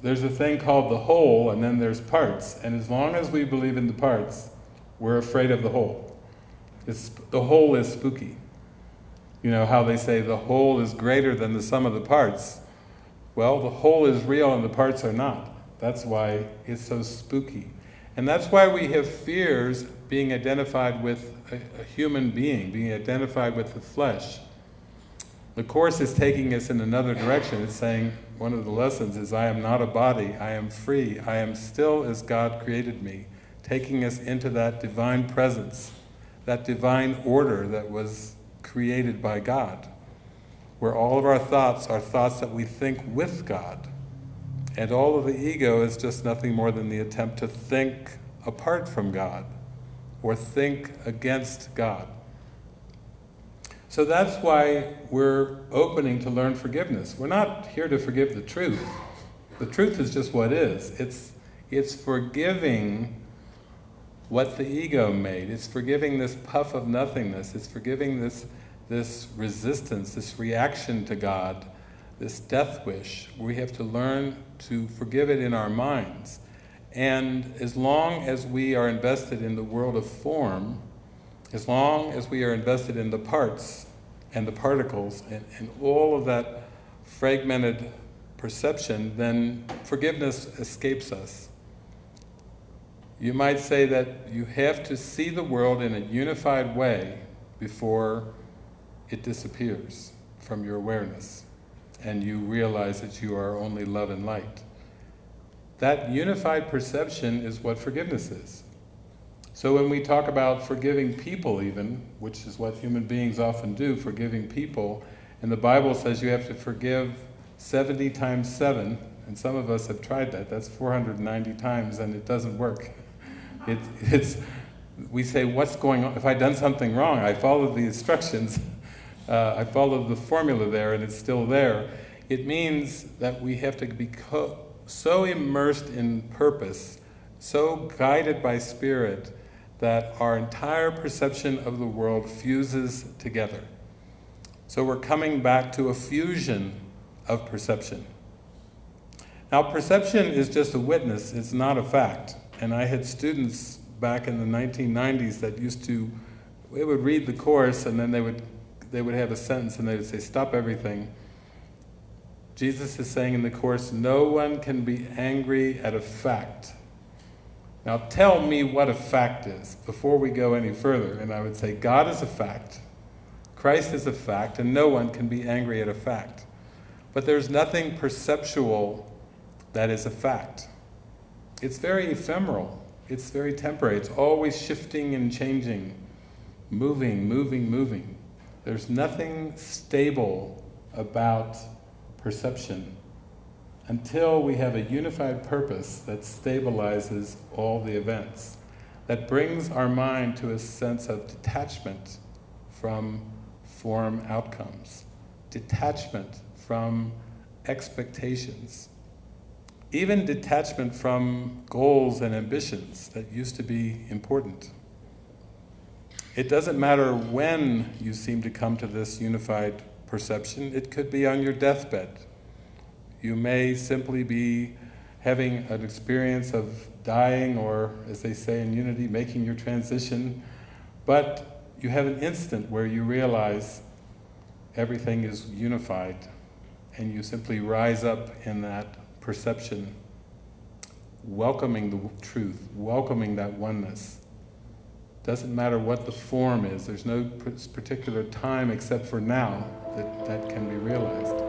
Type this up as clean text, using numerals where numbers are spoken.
there's a thing called the whole, and then there's parts. And as long as we believe in the parts, we're afraid of the whole. The whole is spooky. You know how they say the whole is greater than the sum of the parts. Well, the whole is real and the parts are not. That's why it's so spooky. And that's why we have fears being identified with a human being, being identified with the flesh. The Course is taking us in another direction. It's saying, one of the lessons is, I am not a body, I am free, I am still as God created me, taking us into that divine presence, that divine order that was created by God, where all of our thoughts are thoughts that we think with God. And all of the ego is just nothing more than the attempt to think apart from God, or think against God. So that's why we're opening to learn forgiveness. We're not here to forgive the truth. The truth is just what is. It's forgiving what the ego made. It's forgiving this puff of nothingness. It's forgiving this resistance, this reaction to God, this death wish. We have to learn to forgive it in our minds. And as long as we are invested in the world of form, as long as we are invested in the parts and the particles and all of that fragmented perception, then forgiveness escapes us. You might say that you have to see the world in a unified way before it disappears from your awareness and you realize that you are only love and light. That unified perception is what forgiveness is. So when we talk about forgiving people even, which is what human beings often do, forgiving people, and the Bible says you have to forgive 70 times 7, and some of us have tried that, that's 490 times, and it doesn't work. We say, what's going on? If I've done something wrong, I followed the instructions, I followed the formula there, and it's still there. It means that we have to be so immersed in purpose, so guided by Spirit, that our entire perception of the world fuses together. So we're coming back to a fusion of perception. Now perception is just a witness, it's not a fact. And I had students back in the 1990s that they would read the Course and then they would have a sentence and they would say, stop everything. Jesus is saying in the Course, no one can be angry at a fact. Now tell me what a fact is before we go any further. And I would say, God is a fact, Christ is a fact, and no one can be angry at a fact. But there's nothing perceptual that is a fact. It's very ephemeral, it's very temporary, it's always shifting and changing, moving. There's nothing stable about perception until we have a unified purpose that stabilizes all the events, that brings our mind to a sense of detachment from form outcomes, detachment from expectations, even detachment from goals and ambitions that used to be important. It doesn't matter when you seem to come to this unified perception. It could be on your deathbed. You may simply be having an experience of dying, or as they say in Unity, making your transition, but you have an instant where you realize everything is unified and you simply rise up in that perception, welcoming the truth, welcoming that oneness. Doesn't matter what the form is, there's no particular time except for now that can be realized.